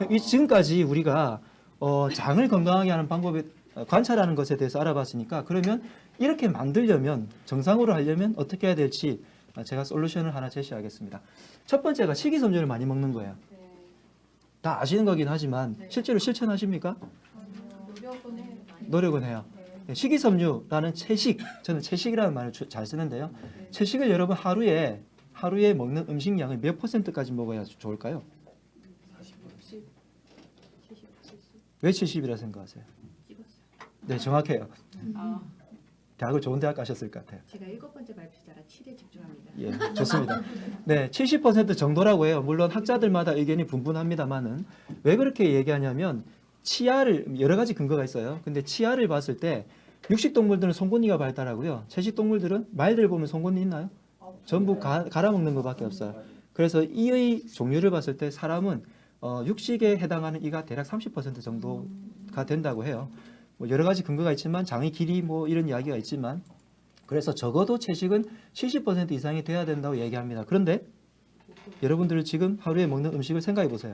이 지금까지 우리가 장을 건강하게 하는 방법에 관찰하는 것에 대해서 알아봤으니까 그러면 이렇게 만들려면 정상으로 하려면 어떻게 해야 될지 제가 솔루션을 하나 제시하겠습니다. 첫 번째가 식이섬유를 많이 먹는 거예요. 네. 다 아시는 거긴 하지만 네. 실제로 실천하십니까? 노력은 해요. 많이. 노력은 해요. 네. 식이섬유라는 채식, 저는 채식이라는 말을 잘 쓰는데요. 네. 채식을 여러분 하루에 먹는 음식량을 몇 %까지 먹어야 좋을까요? 60, 70, 70 왜 70이라 생각하세요? 찍었어요. 네, 정확해요. 아, 대학을 좋은 대학 가셨을 것 같아요. 제가 7번째 발표자라 7에 집중합니다. 예, 좋습니다. 네, 70% 정도라고 해요. 물론 학자들마다 의견이 분분합니다만은 왜 그렇게 얘기하냐면 치아를 여러 가지 근거가 있어요. 근데 치아를 봤을 때 육식 동물들은 송곳니가 발달하고요. 채식 동물들은 말들 보면 송곳니 있나요? 전부 갈아 먹는 것밖에 없어요. 그래서 이의 종류를 봤을 때 사람은 육식에 해당하는 이가 대략 30% 정도가 된다고 해요. 뭐 여러 가지 근거가 있지만 장의 길이 뭐 이런 이야기가 있지만 그래서 적어도 채식은 70% 이상이 돼야 된다고 얘기합니다. 그런데 여러분들은 지금 하루에 먹는 음식을 생각해 보세요.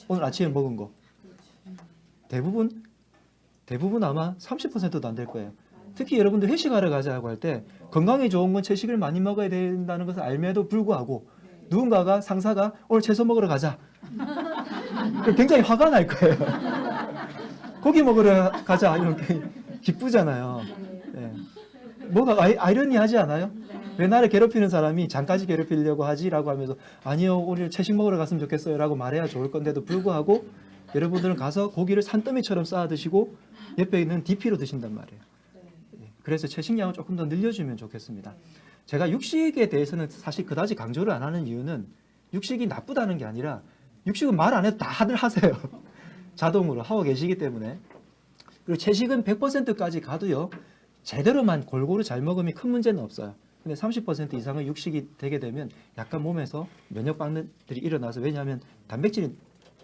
오늘 아침에 먹은 거 대부분 아마 30%도 안 될 거예요. 특히 여러분들 회식하러 가자고 할 때 건강에 좋은 건 채식을 많이 먹어야 된다는 것을 알면에도 불구하고 누군가가 상사가 오늘 채소 먹으러 가자. 굉장히 화가 날 거예요. 고기 먹으러 가자 이렇게 기쁘잖아요. 예. 뭐가 아이러니하지 않아요? 왜 나를 괴롭히는 사람이 장까지 괴롭히려고 하지라고 하면서 아니요 오늘 채식 먹으러 갔으면 좋겠어요라고 말해야 좋을 건데도 불구하고 여러분들은 가서 고기를 산더미처럼 쌓아 드시고 옆에 있는 DP로 드신단 말이에요. 예. 그래서 채식량을 조금 더 늘려주면 좋겠습니다. 제가 육식에 대해서는 사실 그다지 강조를 안 하는 이유는 육식이 나쁘다는 게 아니라 육식은 말 안 해도 다들 하세요. 자동으로 하고 계시기 때문에. 그리고 채식은 100%까지 가도요. 제대로만 골고루 잘 먹으면 큰 문제는 없어요. 근데 30% 이상의 육식이 되게 되면 약간 몸에서 면역 반응들이 일어나서 왜냐하면 단백질이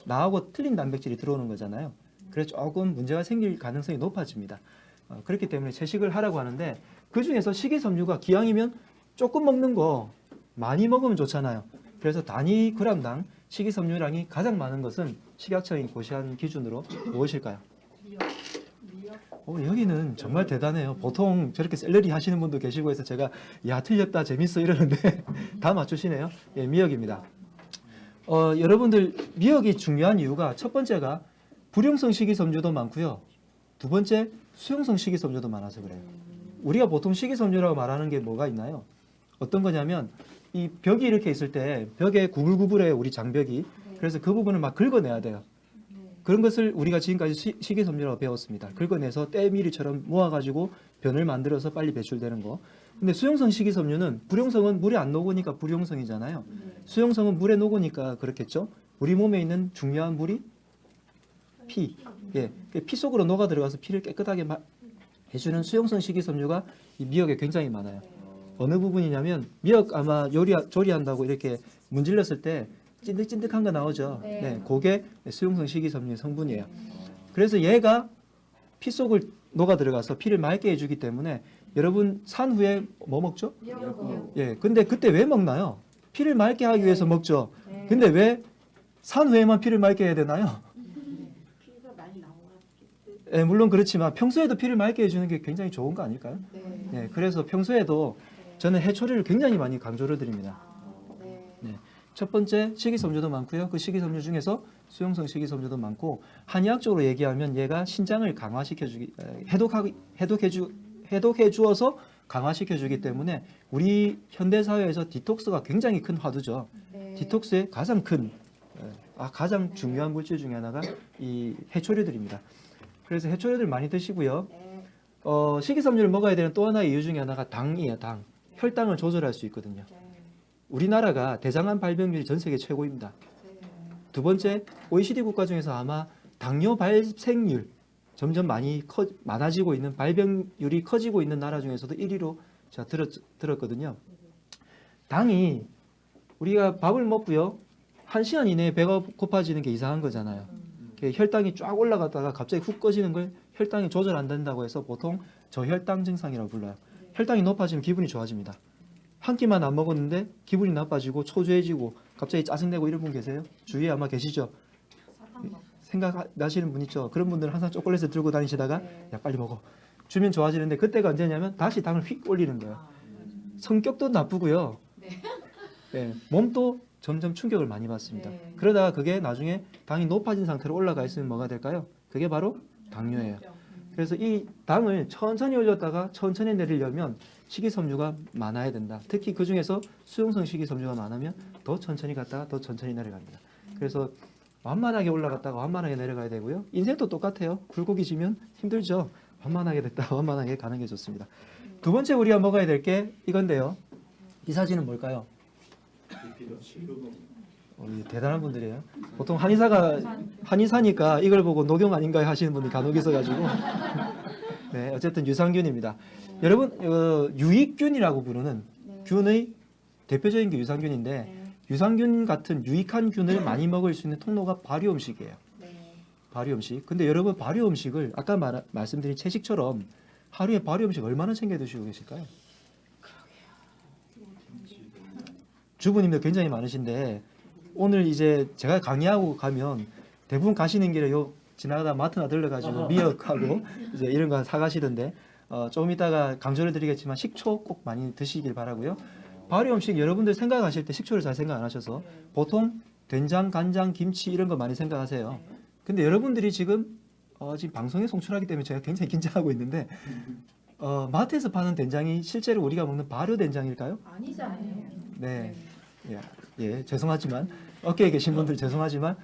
나하고 틀린 단백질이 들어오는 거잖아요. 그래서 조금 문제가 생길 가능성이 높아집니다. 그렇기 때문에 채식을 하라고 하는데 그중에서 식이섬유가 기왕이면 조금 먹는 거 많이 먹으면 좋잖아요. 그래서 단위 그램당 식이섬유량이 가장 많은 것은 식약청이 고시한 기준으로 무엇일까요? 여기는 정말 대단해요. 보통 저렇게 샐러리 하시는 분도 계시고 해서 제가 야 틀렸다 재밌어 이러는데 다 맞추시네요. 예, 미역입니다. 여러분들 미역이 중요한 이유가 첫 번째가 불용성 식이섬유도 많고요. 두 번째 수용성 식이섬유도 많아서 그래요. 우리가 보통 식이섬유라고 말하는 게 뭐가 있나요? 어떤 거냐면 이 벽이 이렇게 있을 때 벽에 구불구불해요. 우리 장벽이. 그래서 그 부분을 막 긁어내야 돼요. 그런 것을 우리가 지금까지 식이섬유라고 배웠습니다. 긁어내서 때밀이처럼 모아가지고 변을 만들어서 빨리 배출되는 거. 근데 수용성 식이섬유는 불용성은 물에 안 녹으니까 불용성이잖아요. 수용성은 물에 녹으니까 그렇겠죠. 우리 몸에 있는 중요한 물이 피. 예, 피 속으로 녹아 들어가서 피를 깨끗하게 해주는 수용성 식이섬유가 이 미역에 굉장히 많아요. 어느 부분이냐면 미역 아마 조리한다고 이렇게 문질렀을 때 찐득찐득한 거 나오죠. 네, 그게 수용성 식이섬유의 성분이에요. 그래서 얘가 피 속을 녹아 들어가서 피를 맑게 해주기 때문에 여러분 산 후에 뭐 먹죠? 예, 근데 그때 왜 먹나요? 피를 맑게 하기 위해서 먹죠. 근데 왜 산 후에만 피를 맑게 해야 되나요? 피가 많이 나오고. 예, 물론 그렇지만 평소에도 피를 맑게 해주는 게 굉장히 좋은 거 아닐까요? 네, 그래서 평소에도 저는 해초리를 굉장히 많이 강조를 드립니다. 네. 첫 번째 식이섬유도 많고요. 그 식이섬유 중에서 수용성 식이섬유도 많고 한의학적으로 얘기하면 얘가 신장을 강화시켜주기, 해독해 주어서 강화시켜주기 때문에 우리 현대 사회에서 디톡스가 굉장히 큰 화두죠. 디톡스의 가장 가장 중요한 물질 중에 하나가 이 해초류들입니다. 그래서 해초류들 많이 드시고요. 식이섬유를 먹어야 되는 또 하나의 이유 중에 하나가 당이에요. 당. 혈당을 조절할 수 있거든요. 우리나라가 대장암 발병률이 전 세계 최고입니다. 두 번째, OECD 국가 중에서 아마 당뇨 발생률 점점 많아지고 있는 발병률이 커지고 있는 나라 중에서도 1위로 제가 들었거든요. 당이 우리가 밥을 먹고요. 1시간 이내에 배가 고파지는 게 이상한 거잖아요. 혈당이 쫙 올라갔다가 갑자기 훅 꺼지는 걸 혈당이 조절 안 된다고 해서 보통 저혈당 증상이라고 불러요. 혈당이 높아지면 기분이 좋아집니다. 한 끼만 안 먹었는데 기분이 나빠지고 초조해지고 갑자기 짜증내고 이런 분 계세요? 주위에 아마 계시죠? 생각나시는 분 있죠? 그런 분들은 항상 초콜릿을 들고 다니시다가 네. 야 빨리 먹어. 주면 좋아지는데 그때가 언제냐면 다시 당을 휙 올리는 거예요. 성격도 나쁘고요. 네, 몸도 점점 충격을 많이 받습니다. 네. 그러다가 그게 나중에 당이 높아진 상태로 올라가 있으면 뭐가 될까요? 그게 바로 당뇨예요. 그래서 이 당을 천천히 올렸다가 천천히 내리려면 식이섬유가 많아야 된다. 특히 그 중에서 수용성 식이섬유가 많으면 더 천천히 갔다가 더 천천히 내려갑니다. 그래서 완만하게 올라갔다가 완만하게 내려가야 되고요. 인생도 똑같아요. 굴곡이 지면 힘들죠. 완만하게 됐다가 완만하게 가는 게 좋습니다. 두 번째 우리가 먹어야 될 게 이건데요. 이 사진은 뭘까요? 대단한 분들이에요. 보통 한의사니까 이걸 보고 녹용 아닌가 하시는 분이 간혹 있어가지고 네, 어쨌든 유산균입니다. 여러분 유익균이라고 부르는 균의 대표적인 게 유산균인데 유산균 같은 유익한 균을 많이 먹을 수 있는 통로가 발효 음식이에요. 발효 음식. 근데 여러분 발효 음식을 아까 말씀드린 채식처럼 하루에 발효 음식 얼마나 챙겨 드시고 계실까요? 주부님들 굉장히 많으신데 오늘 이제 제가 강의하고 가면 대부분 가시는 길에 요 지나가다 마트나 들러가지고 미역하고 이제 이런 거 사가시던데 조금 이따가 강조를 드리겠지만 식초 꼭 많이 드시길 바라고요. 발효 음식 여러분들 생각하실 때 식초를 잘 생각 안 하셔서 보통 된장, 간장, 김치 이런 거 많이 생각하세요. 근데 여러분들이 지금 방송에 송출하기 때문에 제가 굉장히 긴장하고 있는데 마트에서 파는 된장이 실제로 우리가 먹는 발효 된장일까요? 아니잖아요. 네. 예, 죄송하지만 어깨에 계신 분들 죄송하지만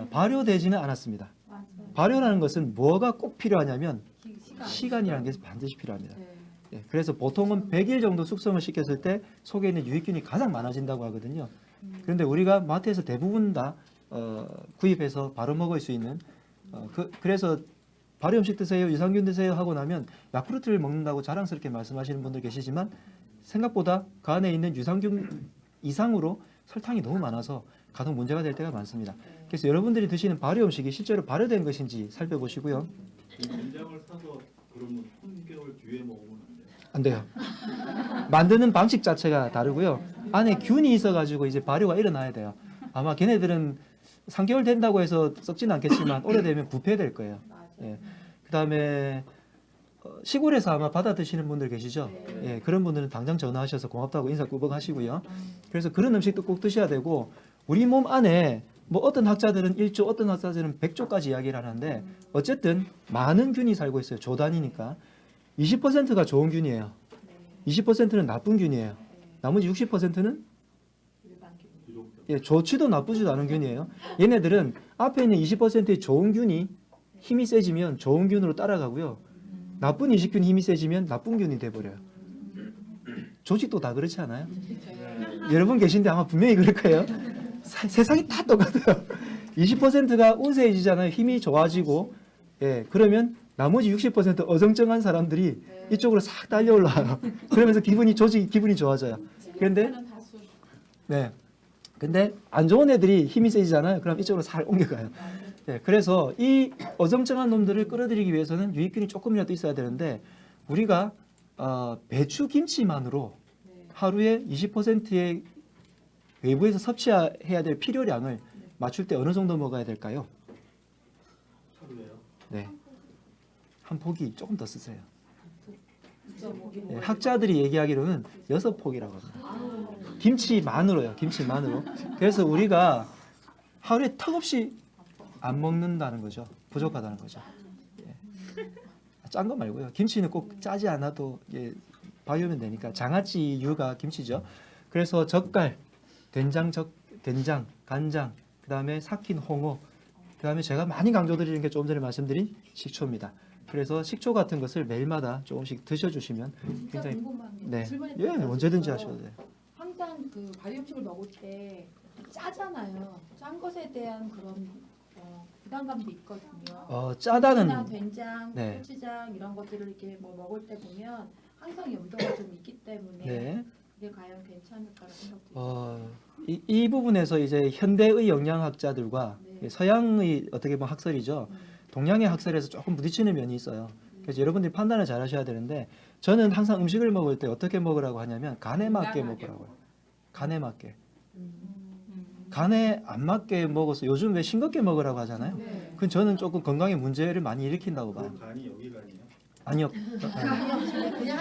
발효되지는 않았습니다. 발효라는 것은 뭐가 꼭 필요하냐면 시간이라는 게 반드시 필요합니다. 예, 그래서 보통은 100일 정도 숙성을 시켰을 때 속에 있는 유익균이 가장 많아진다고 하거든요. 그런데 우리가 마트에서 대부분 다 구입해서 바로 먹을 수 있는 그래서 발효 음식 드세요, 유산균 드세요 하고 나면 야쿠르트를 먹는다고 자랑스럽게 말씀하시는 분들 계시지만 생각보다 그 안에 있는 유산균 이상으로 설탕이 너무 많아서 간혹 문제가 될 때가 많습니다. 그래서 여러분들이 드시는 발효 음식이 실제로 발효된 것인지 살펴보시고요. 된장을 사서 그러면 3개월 뒤에 먹으면 안 돼요? 안 돼요. 만드는 방식 자체가 다르고요. 안에 균이 있어가지고 이제 발효가 일어나야 돼요. 아마 걔네들은 3개월 된다고 해서 썩지는 않겠지만 오래되면 부패될 거예요. 예. 그다음에 시골에서 아마 받아 드시는 분들 계시죠? 예, 그런 분들은 당장 전화하셔서 고맙다고 인사 꾸벅 하시고요. 그래서 그런 음식도 꼭 드셔야 되고 우리 몸 안에 뭐 어떤 학자들은 1조, 어떤 학자들은 100조까지 이야기를 하는데 어쨌든 많은 균이 살고 있어요. 조 단위니까 20%가 좋은 균이에요. 20%는 나쁜 균이에요. 나머지 60%는 예, 좋지도 나쁘지도 않은 균이에요. 얘네들은 앞에 있는 20%의 좋은 균이 힘이 세지면 좋은 균으로 따라가고요. 나쁜 20균 힘이 세지면 나쁜 균이 돼버려요. 조직도 다 그렇지 않아요? 여러분 계신데 아마 분명히 그럴 거예요. 세상이 다 똑같아요. 20%가 운세해지잖아요. 힘이 좋아지고 예, 그러면 나머지 60% 어정쩡한 사람들이 이쪽으로 싹 달려 올라와요. 그러면서 조직이 기분이 좋아져요. 그런데 네, 근데 안 좋은 애들이 힘이 세지잖아요. 그럼 이쪽으로 살 옮겨가요. 네, 그래서 이 어정쩡한 놈들을 끌어들이기 위해서는 유익균이 조금이라도 있어야 되는데 우리가 배추 김치만으로 하루에 20%의 외부에서 섭취해야 될 필요량을 맞출 때 어느 정도 먹어야 될까요? 하루에요? 네, 한 포기 조금 더 쓰세요. 네, 학자들이 얘기하기로는 6포기라고 합니다. 김치만으로요. 김치만으로. 그래서 우리가 하루에 턱없이 안 먹는다는 거죠. 부족하다는 거죠. 예. 짠 거 말고요. 김치는 꼭 짜지 않아도 예, 발효면 되니까 장아찌류가 김치죠. 그래서 젓갈, 된장, 간장, 그 다음에 삭힌 홍어, 그 다음에 제가 많이 강조드리는 게 조금 전에 말씀드린 식초입니다. 그래서 식초 같은 것을 매일마다 조금씩 드셔주시면 굉장히 궁금한 게 네, 질문이 예, 있어요. 언제든지 하셔도 돼요. 항상 그 발효 음식을 먹을 때 짜잖아요. 짠 것에 대한 그런 부담감도 있거든요. 짜다는 김치나 된장, 네. 고추장 이런 것들을 이렇게 뭐 먹을 때 보면 항상 염도가 좀 있기 때문에 네. 그게 과연 괜찮을까라는 생각도 있어요. 이 부분에서 이제 현대의 영양학자들과 네. 서양의 어떻게 보면 학설이죠. 동양의 학설에서 조금 부딪히는 면이 있어요. 그래서 여러분들이 판단을 잘 하셔야 되는데 저는 항상 음식을 먹을 때 어떻게 먹으라고 하냐면 간에 맞게 먹으라고요. 간에 맞게. 간에 안 맞게 먹어서 요즘 왜 싱겁게 먹으라고 하잖아요. 네. 그건 저는 조금 건강에 문제를 많이 일으킨다고 봐요. 그 간이 여기 간이에요? 아니요.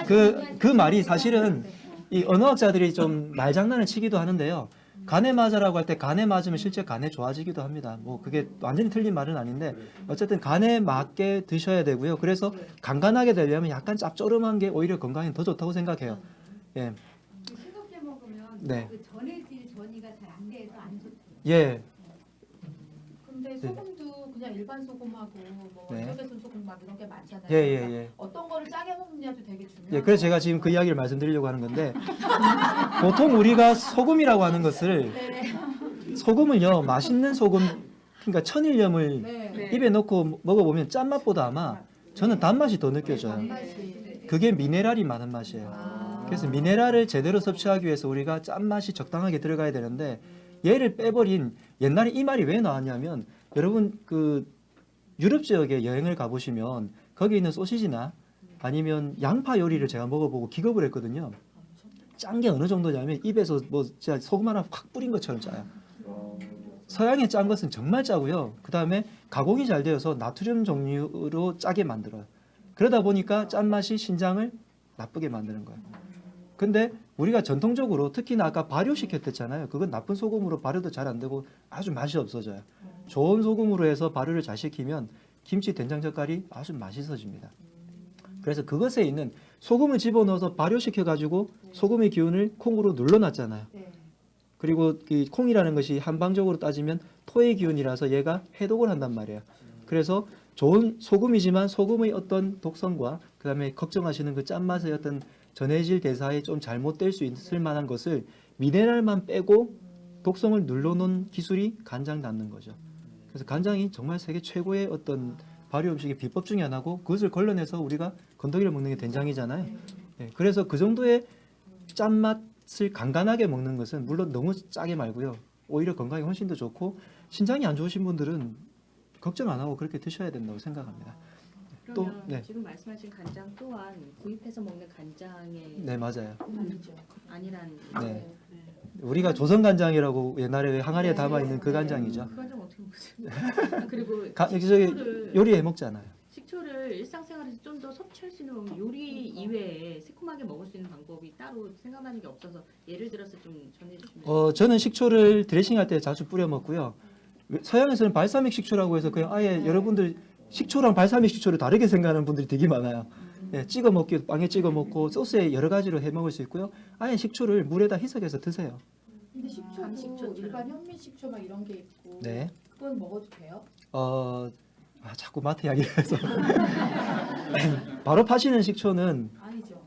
그냥 그 말이 사실은 이 언어학자들이 좀 말장난을 치기도 하는데요. 간에 맞으라고 할 때 간에 맞으면 실제 간에 좋아지기도 합니다. 뭐 그게 완전히 틀린 말은 아닌데 어쨌든 간에 맞게 드셔야 되고요. 그래서 간간하게 되려면 약간 짭조름한 게 오히려 건강에 더 좋다고 생각해요. 예, 싱겁게 먹으면 네. 그 전해질 전이가 잘 안 돼서 안 좋대요. 예, 근데 소금도 그냥 일반 소금하고 뭐 네. 원적외선 소금 막 이런 게 많잖아요. 예, 예, 그러니까 예. 어떤 거를 짜게 먹느냐도 되게 중요해요. 예, 그래서 제가 지금 그 이야기를 말씀드리려고 하는 건데 보통 우리가 소금이라고 하는 것을 소금을요 맛있는 소금 그러니까 천일염을 네. 입에 넣고 먹어보면 짠맛보다 아마 저는 단맛이 더 느껴져요. 단맛이. 그게 미네랄이 많은 맛이에요. 아. 그래서 미네랄을 제대로 섭취하기 위해서 우리가 짠맛이 적당하게 들어가야 되는데 얘를 빼버린 옛날에 이 말이 왜 나왔냐면 여러분 그 유럽 지역에 여행을 가보시면 거기 있는 소시지나 아니면 양파 요리를 제가 먹어보고 기겁을 했거든요. 짠 게 어느 정도냐면 입에서 뭐 진짜 소금 하나 확 뿌린 것처럼 짜요. 서양의 짠 것은 정말 짜고요. 그 다음에 가공이 잘 되어서 나트륨 종류로 짜게 만들어요. 그러다 보니까 짠맛이 신장을 나쁘게 만드는 거예요. 근데 우리가 전통적으로 특히나 아까 발효시켰댔잖아요. 그건 나쁜 소금으로 발효도 잘 안 되고 아주 맛이 없어져요. 좋은 소금으로 해서 발효를 잘 시키면 김치 된장 젓갈이 아주 맛있어집니다. 그래서 그것에 있는 소금을 집어넣어서 발효시켜 가지고 소금의 기운을 콩으로 눌러놨잖아요. 네. 그리고 그 콩이라는 것이 한방적으로 따지면 토의 기운이라서 얘가 해독을 한단 말이에요. 그래서 좋은 소금이지만 소금의 어떤 독성과 그다음에 걱정하시는 그 짠맛의 어떤 전해질 대사에 좀 잘못될 수 있을 만한 것을 미네랄만 빼고 독성을 눌러놓은 기술이 간장 담는 거죠. 그래서 간장이 정말 세계 최고의 어떤 발효 음식의 비법 중에 하나고 그것을 걸러내서 우리가 건더기를 먹는 게 된장이잖아요. 예, 그래서 그 정도의 짠맛을 간간하게 먹는 것은 물론 너무 짜게 말고요. 오히려 건강에 훨씬 더 좋고 신장이 안 좋으신 분들은 걱정 안 하고 그렇게 드셔야 된다고 생각합니다. 또, 그러면 네. 지금 말씀하신 간장 또한 구입해서 먹는 간장의 네, 맞아요. 아니죠. 아니란. 네. 우리가 조선 간장이라고 옛날에 왜 항아리에 네. 담아 있는 그 간장이죠. 그 간장 어떻게 먹지? 그리고 저기 식초를, 요리해 먹잖아요. 식초를 일상생활에서 좀 더 섭취할 수 있는 방법, 요리 이외에 새콤하게 먹을 수 있는 방법이 따로 생각나는 게 없어서 예를 들어서 좀 전해주시면. 저는 식초를 드레싱할 때 자주 뿌려 먹고요. 서양에서는 발사믹 식초라고 해서 그냥 아예 여러분들 식초랑 발사믹 식초를 다르게 생각하는 분들이 되게 많아요. 예, 찍어 먹기 빵에 찍어 먹고 소스에 여러 가지로 해 먹을 수 있고요. 아예 식초를 물에다 희석해서 드세요. 근데 식초도 식초처럼. 일반 현미 식초 막 이런 게 있고 네. 그건 먹어도 돼요? 자꾸 마트 이야기를 해서 바로 파시는 식초는 아니죠.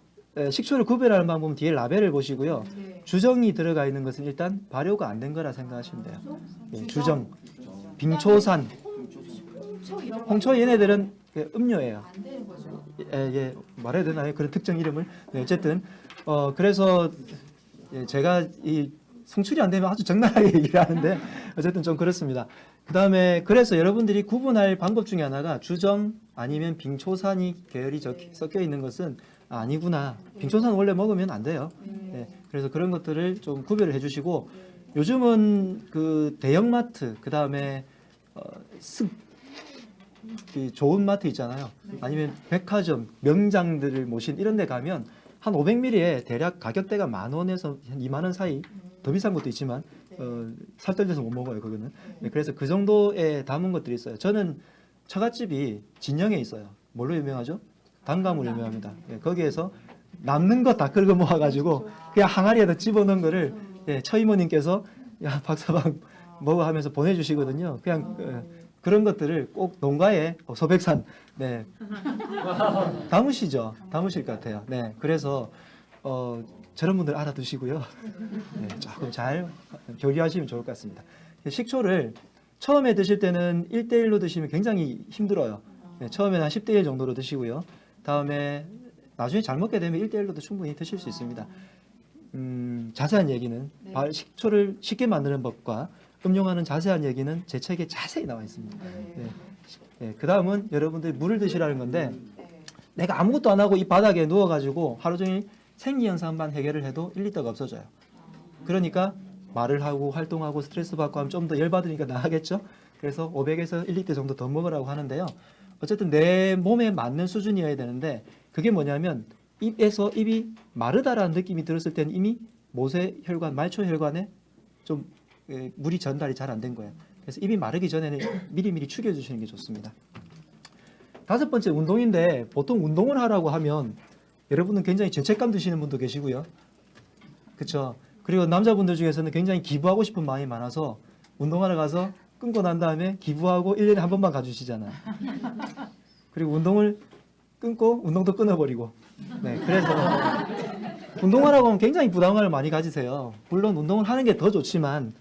식초를 구별하는 방법은 뒤에 라벨을 보시고요. 네. 주정이 들어가 있는 것은 일단 발효가 안 된 거라 생각하시면 돼요. 예, 주정, 그다음에 빙초산, 홍초 이런 거 홍초 얘네들은 음료예요. 안 되는 거죠. 예, 말해야 되나요? 그런 특정 이름을. 네, 어쨌든 그래서 제가 이 성출이 안 되면 아주 적나라하게 얘기를 하는데 어쨌든 좀 그렇습니다. 그다음에 그래서 여러분들이 구분할 방법 중에 하나가 주정 아니면 빙초산이 계열이 섞여 있는 것은 아니구나. 빙초산 원래 먹으면 안 돼요. 네, 그래서 그런 것들을 좀 구별을 해주시고 요즘은 그 대형마트 그다음에 이 좋은 마트 있잖아요. 아니면 백화점 명장들을 모신 이런 데 가면 한 500ml에 대략 가격대가 10,000원에서 한 20,000원 사이 더 비싼 것도 있지만 살떨려서 못 먹어요 그거는. 네, 그래서 그 정도에 담은 것들이 있어요. 저는 처갓집이 진영에 있어요. 뭘로 유명하죠? 단감으로 유명합니다. 네, 거기에서 남는 거 다 긁어 모아가지고 그냥 항아리에다 집어넣은 거를 처이모님께서 야 박사방 먹어 하면서 보내주시거든요. 그냥 그런 것들을 꼭 농가에 소백산 담으시죠. 담으실 것 같아요. 네, 그래서 저런 분들 알아두시고요. 네, 조금 잘 교류하시면 좋을 것 같습니다. 식초를 처음에 드실 때는 1대1로 드시면 굉장히 힘들어요. 네, 처음에는 한 10대1 정도로 드시고요. 다음에 나중에 잘 먹게 되면 1대1로도 충분히 드실 수 있습니다. 자세한 얘기는 식초를 쉽게 만드는 법과 음용하는 자세한 얘기는 제 책에 자세히 나와 있습니다. 네, 그 다음은 여러분들이 물을 드시라는 건데 내가 아무것도 안 하고 이 바닥에 누워가지고 하루 종일 생리현상만 해결을 해도 1리터가 없어져요. 그러니까 말을 하고 활동하고 스트레스 받고 하면 좀 더 열받으니까 나가겠죠. 그래서 500에서 1리터 정도 더 먹으라고 하는데요. 어쨌든 내 몸에 맞는 수준이어야 되는데 그게 뭐냐면 입에서 입이 마르다라는 느낌이 들었을 때는 이미 모세혈관, 말초혈관에 좀 물이 전달이 잘 안 된 거예요. 그래서 입이 마르기 전에는 미리미리 축여주시는 게 좋습니다. 5번째 운동인데 보통 운동을 하라고 하면 여러분은 굉장히 죄책감 드시는 분도 계시고요. 그렇죠? 그리고 남자분들 중에서는 굉장히 기부하고 싶은 마음이 많아서 운동하러 가서 끊고 난 다음에 기부하고 1년에 한 번만 가주시잖아요. 그리고 운동을 끊고 운동도 끊어버리고. 네, 그래서 운동하라고 하면 굉장히 부담감을 많이 가지세요. 물론 운동을 하는 게 더 좋지만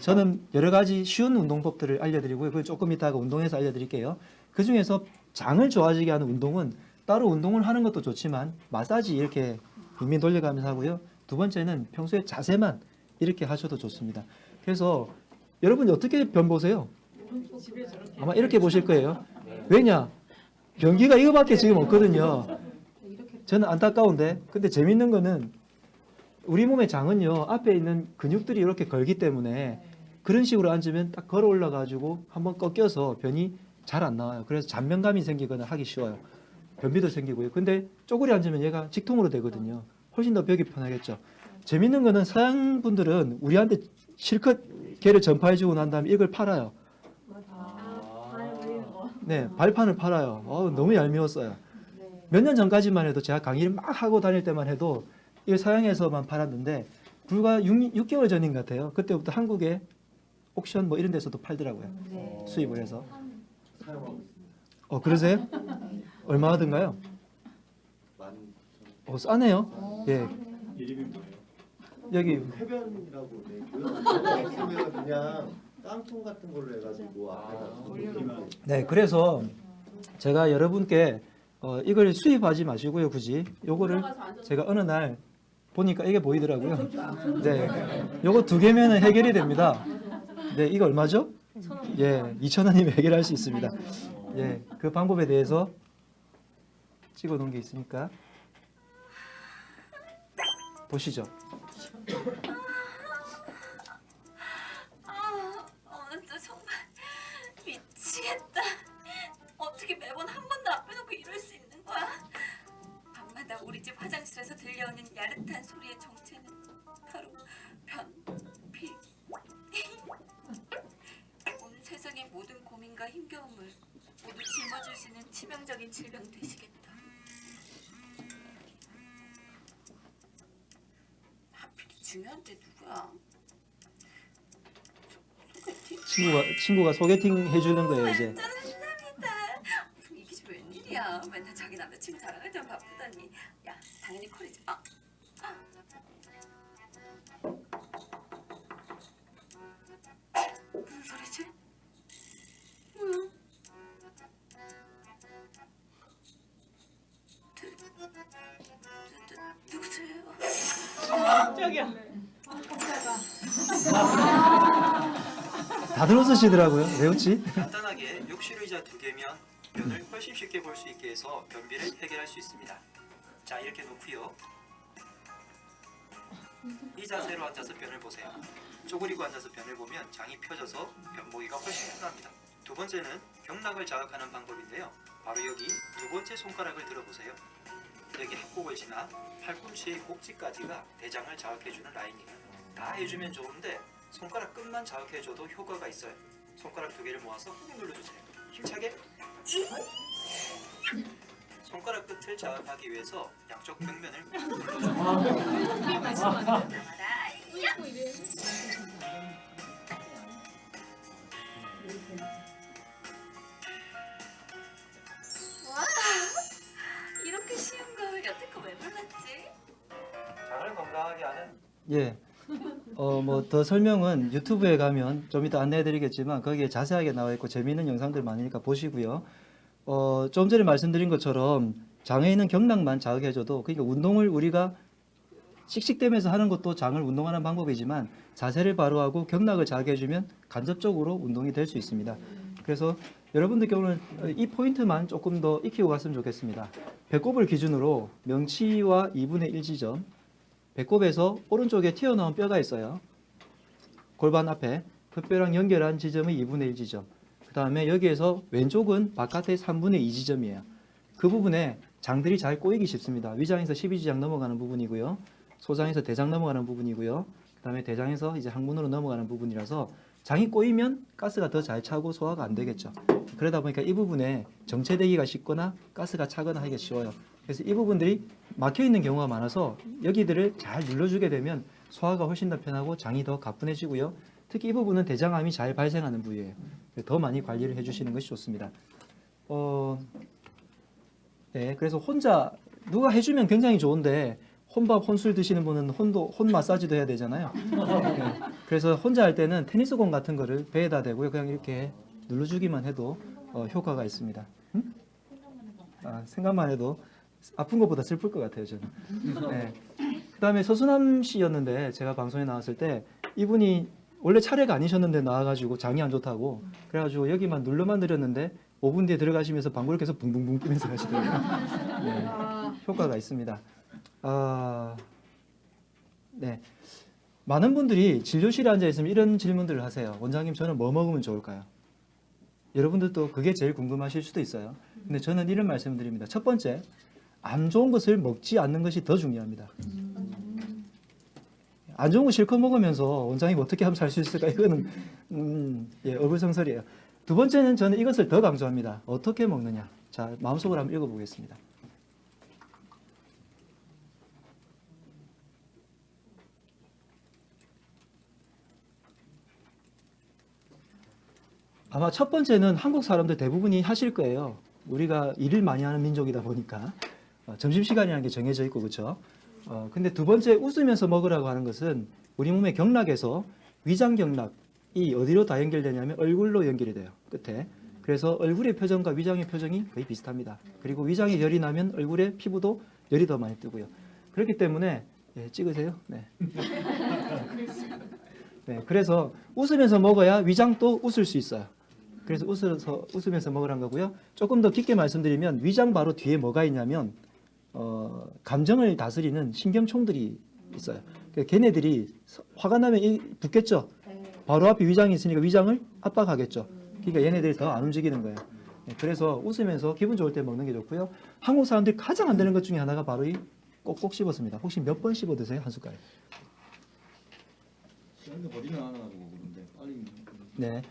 저는 여러 가지 쉬운 운동법들을 알려드리고요. 그걸 조금 이따가 운동해서 알려드릴게요. 그 중에서 장을 좋아지게 하는 운동은 따로 운동을 하는 것도 좋지만 마사지 이렇게 빙빙 돌려가면서 하고요. 두 번째는 평소에 자세만 이렇게 하셔도 좋습니다. 그래서 여러분이 어떻게 변 보세요? 아마 이렇게 보실 거예요. 왜냐? 변기가 이거밖에 지금 없거든요. 저는 안타까운데 근데 재밌는 거는 우리 몸의 장은요 앞에 있는 근육들이 이렇게 걸기 때문에 그런 식으로 앉으면 딱 걸어 올라 가지고 한번 꺾여서 변이 잘 안 나와요. 그래서 잔면감이 생기거나 하기 쉬워요. 변비도 생기고요. 근데 쪼그리 앉으면 얘가 직통으로 되거든요. 훨씬 더 벽이 편하겠죠. 재밌는 거는 서양 분들은 우리한테 실컷 개를 전파해주고 난 다음에 이걸 팔아요. 네, 발판을 팔아요. 너무 얄미웠어요. 몇 년 전까지만 해도 제가 강의를 막 하고 다닐 때만 해도 이걸 서양에서만 팔았는데 불과 6개월 전인 것 같아요. 그때부터 한국에 옥션 뭐 이런 데서도 팔더라고요. 수입을 해서. 그러세요? 얼마 하던가요? 싸네요. 예. 이름이 뭐예요? 여기 쾌변이라고 돼 있고요. 그냥 깡통 같은 걸로 해가지고 앞에다 네, 그래서 제가 여러분께 이걸 수입하지 마시고요, 굳이 요거를 제가 어느 날 보니까 이게 보이더라고요. 네, 요거 2개면은 해결이 됩니다. 네, 이거 얼마죠? 예, 2,000원이면 해결할 수 있습니다. 예, 그 방법에 대해서 찍어놓은 게 있으니까 보시죠. 오늘도 정말 미치겠다. 어떻게 매번 한 번 더 앞에 놓고 이럴 수 있는 거야? 밤마다 우리 집 화장실에서 들려오는 야릇한 소리의 정체는 바로 변비. 온 세상의 모든 고민과 힘겨움을 모두 짊어질 수 있는 치명적인 질병 되시겠다. 하필이 중요한 때 누구야? 친구가 소개팅 해주는 거예요, 이제. 짜증납니다. 이게 좀 웬일이야? 맨날 자기 남자친구 자랑할 때만 바쁘다니. 야, 당연히 콜이지. 무슨 소리지? 뭐야? 누구세요? 다들 웃으시더라고요. 왜 웃지? 간단하게 욕실의자 2개면 변을 훨씬 쉽게 볼 수 있게 해서 변비를 해결할 수 있습니다. 자, 이렇게 놓고요. 이 자세로 앉아서 변을 보세요. 쪼그리고 앉아서 변을 보면 장이 펴져서 변 보기가 훨씬 편합니다. 두 번째는 경락을 자극하는 방법인데요. 바로 여기 2번째 손가락을 들어보세요. 여기 합곡을 지나 팔꿈치의 꼭지까지가 대장을 자극해주는 라인이에요. 다 해주면 좋은데 손가락 끝만 자극해줘도 효과가 있어요. 손가락 2개를 모아서 꾹 눌러주세요. 힘차게. 손가락 끝을 자극하기 위해서 양쪽 벽면을 꾹 눌러줘요. 와, 이렇게 쉬운 걸 여태껏 왜 몰랐지? 장을 건강하게 하는 예. 뭐 더 설명은 유튜브에 가면 좀 이따 안내해드리겠지만 거기에 자세하게 나와 있고 재미있는 영상들 많으니까 보시고요. 좀 전에 말씀드린 것처럼 장에 있는 경락만 자극해줘도 그러니까 운동을 우리가 씩씩대면서 하는 것도 장을 운동하는 방법이지만 자세를 바로 하고 경락을 자극해주면 간접적으로 운동이 될 수 있습니다. 그래서 여러분들 경우는 이 포인트만 조금 더 익히고 갔으면 좋겠습니다. 배꼽을 기준으로 명치와 2분의 1 지점, 배꼽에서 오른쪽에 튀어나온 뼈가 있어요. 골반 앞에 흡뼈랑 연결한 지점의 2분의 1 지점. 그 다음에 여기에서 왼쪽은 바깥의 3분의 2 지점이에요. 그 부분에 장들이 잘 꼬이기 쉽습니다. 위장에서 12지장 넘어가는 부분이고요. 소장에서 대장 넘어가는 부분이고요. 그 다음에 대장에서 이제 항문으로 넘어가는 부분이라서 장이 꼬이면 가스가 더 잘 차고 소화가 안 되겠죠. 그러다 보니까 이 부분에 정체되기가 쉽거나 가스가 차거나 하기가 쉬워요. 그래서 이 부분들이 막혀 있는 경우가 많아서 여기들을 잘 눌러주게 되면 소화가 훨씬 더 편하고 장이 더 가뿐해지고요. 특히 이 부분은 대장암이 잘 발생하는 부위예요. 더 많이 관리를 해주시는 것이 좋습니다. 네, 그래서 혼자 누가 해주면 굉장히 좋은데 혼밥, 혼술 드시는 분은 혼 마사지도 해야 되잖아요. 네, 그래서 혼자 할 때는 테니스공 같은 거를 배에다 대고요. 그냥 이렇게 눌러주기만 해도 효과가 있습니다. 생각만 해도 아픈 것보다 슬플 것 같아요, 저는. 네. 그다음에 서수남 씨였는데 제가 방송에 나왔을 때 이분이 원래 차례가 아니셨는데 나와가지고 장이 안 좋다고 그래가지고 여기만 눌러만 드렸는데 5분 뒤에 들어가시면서 방구를 계속 붕붕붕 뛰면서 가시더라고요. 네, 효과가 있습니다. 네, 많은 분들이 진료실에 앉아 있으면 이런 질문들을 하세요. 원장님, 저는 뭐 먹으면 좋을까요? 여러분들도 그게 제일 궁금하실 수도 있어요. 근데 저는 이런 말씀을 드립니다. 첫 번째, 안 좋은 것을 먹지 않는 것이 더 중요합니다. 안 좋은 거 실컷 먹으면서 원장님 어떻게 하면 살 수 있을까? 이거는 얼굴성설이에요. 두 번째는 저는 이것을 더 강조합니다. 어떻게 먹느냐. 자, 마음속으로 한번 읽어보겠습니다. 아마 첫 번째는 한국 사람들 대부분이 하실 거예요. 우리가 일을 많이 하는 민족이다 보니까 점심시간이라는 게 정해져 있고 그렇죠. 근데 두 번째 웃으면서 먹으라고 하는 것은 우리 몸의 경락에서 위장 경락이 어디로 다 연결되냐면 얼굴로 연결이 돼요. 끝에. 그래서 얼굴의 표정과 위장의 표정이 거의 비슷합니다. 그리고 위장에 열이 나면 얼굴의 피부도 열이 더 많이 뜨고요. 그렇기 때문에 찍으세요. 네. 네, 그래서 웃으면서 먹어야 위장도 웃을 수 있어요. 그래서 웃으면서 먹으라는 거고요. 조금 더 깊게 말씀드리면 위장 바로 뒤에 뭐가 있냐면 감정을 다스리는 신경총들이 있어요. 그러니까 걔네들이 화가 나면 붓겠죠. 바로 앞에 위장이 있으니까 위장을 압박하겠죠. 그러니까 얘네들이 더 안 움직이는 거예요. 네, 그래서 웃으면서 기분 좋을 때 먹는 게 좋고요. 한국 사람들이 가장 안 되는 것 중에 하나가 바로 이 꼭꼭 씹었습니다. 혹시 몇 번 씹어 드세요? 한 숟갈? 시간이 버리면 안 하고 그런데 빨리. 네.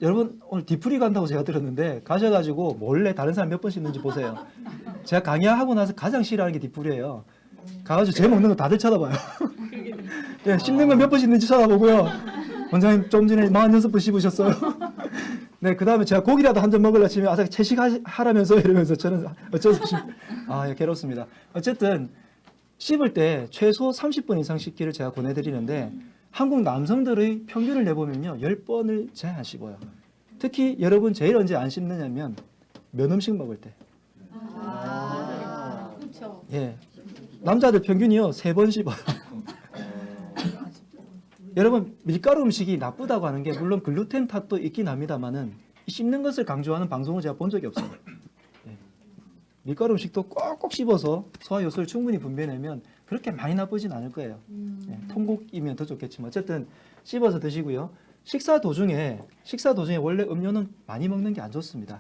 여러분 오늘 디프리 간다고 제가 들었는데 가셔가지고 몰래 다른 사람 몇 번 씹는지 보세요. 제가 강의하고 나서 가장 싫어하는 게 디프리예요. 가가지고 제 먹는 거 다들 쳐다봐요. 네, 씹는 거 몇 번 씹는지 쳐다보고요. 원장님 좀 전에 46번 씹으셨어요. 네, 그 다음에 제가 고기라도 한 점 먹으려 치면 아삭 채식하라면서 이러면서 저는 어쩔 수 없이 괴롭습니다. 어쨌든 씹을 때 최소 30번 이상 씹기를 제가 권해드리는데 한국 남성들의 평균을 내보면요 10번을 잘 안 씹어요. 특히 여러분 제일 언제 안 씹느냐면 면 음식 먹을 때. 그렇죠. 예, 남자들 평균이요 3번 씹어요. 여러분 밀가루 음식이 나쁘다고 하는 게 물론 글루텐 탓도 있긴 합니다만은 씹는 것을 강조하는 방송을 제가 본 적이 없어요. 예. 밀가루 음식도 꼭꼭 씹어서 소화 요소를 충분히 분배내면 그렇게 많이 나쁘진 않을 거예요. 예, 통곡이면 더 좋겠지만 어쨌든 씹어서 드시고요. 식사 도중에 원래 음료는 많이 먹는 게 안 좋습니다.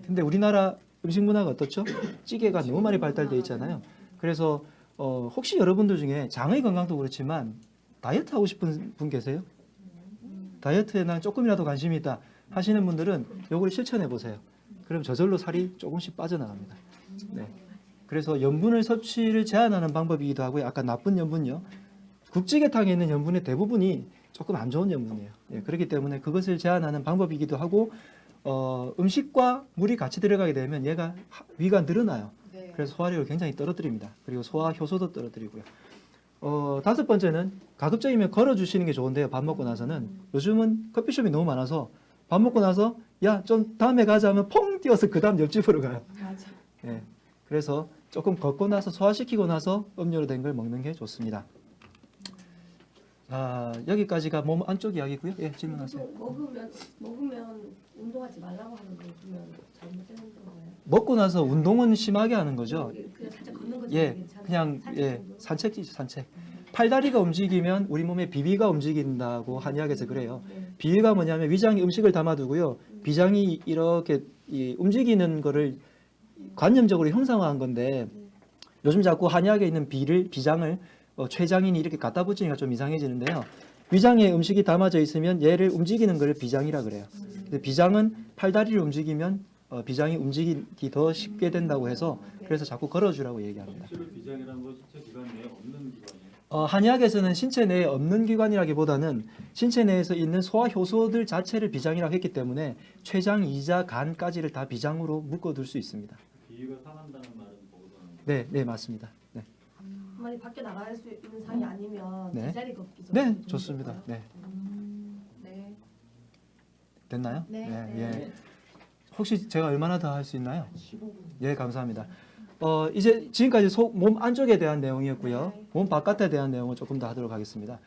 근데 우리나라 음식 문화가 어떻죠? 찌개가 너무 많이 발달되어 있잖아요. 그래서 혹시 여러분들 중에 장의 건강도 그렇지만 다이어트 하고 싶은 분 계세요? 다이어트에 난 조금이라도 관심이 있다 하시는 분들은 요걸 실천해 보세요. 그럼 저절로 살이 조금씩 빠져나갑니다. 네. 그래서 염분을 섭취를 제한하는 방법이기도 하고요. 아까 나쁜 염분요. 국찌개탕에 있는 염분의 대부분이 조금 안 좋은 염분이에요. 예, 그렇기 때문에 그것을 제한하는 방법이기도 하고 음식과 물이 같이 들어가게 되면 얘가 위가 늘어나요. 그래서 소화력을 굉장히 떨어뜨립니다. 그리고 소화 효소도 떨어뜨리고요. 다섯 번째는 가급적이면 걸어주시는 게 좋은데요. 밥 먹고 나서는 요즘은 커피숍이 너무 많아서 밥 먹고 나서 야 좀 다음에 가자 하면 퐁 뛰어서 그 다음 옆집으로 가요. 맞아. 예, 그래서 조금 걷고 나서 소화시키고 나서 음료로 된 걸 먹는 게 좋습니다. 여기까지가 몸 안쪽 이야기고요. 예, 질문하세요. 먹으면 운동하지 말라고 하는 거 보면 잘못되는 건가요? 먹고 나서 운동은 심하게 하는 거죠. 그냥 살짝 걷는 거 예, 괜찮아요? 그냥 산책 예, 정도? 산책이죠, 산책. 팔다리가 움직이면 우리 몸의 비위가 움직인다고 한의학에서 그래요. 네. 비위가 뭐냐면 위장에 음식을 담아두고요. 비장이 이렇게 움직이는 거를 관념적으로 형상화한 건데 요즘 자꾸 한의학에 있는 비장을 췌장인이 이렇게 갖다 붙이니까 좀 이상해지는데요. 위장에 음식이 담아져 있으면 얘를 움직이는 걸 비장이라 그래요. 근데 비장은 팔다리를 움직이면 비장이 움직이기 더 쉽게 된다고 해서 그래서 자꾸 걸어주라고 얘기합니다. 실제로 비장이라는 건 신체 기관 내에 없는 기관이에요. 한의학에서는 신체 내에 없는 기관이라기보다는 신체 내에서 있는 소화 효소들 자체를 비장이라고 했기 때문에 췌장, 이자, 간까지를 다 비장으로 묶어둘 수 있습니다. 비위가 상한다는 말은 거기서 나오는 네, 네 맞습니다. 네, 한마디 밖에 나갈 수 있는 상이 아니면 네. 제자리 걷기 정도 네 정도일까요? 좋습니다. 네, 네. 됐나요? 네. 예. 혹시 제가 얼마나 더 할 수 있나요? 예, 감사합니다. 이제 지금까지 몸 안쪽에 대한 내용이었고요. 몸 바깥에 대한 내용을 조금 더 하도록 하겠습니다.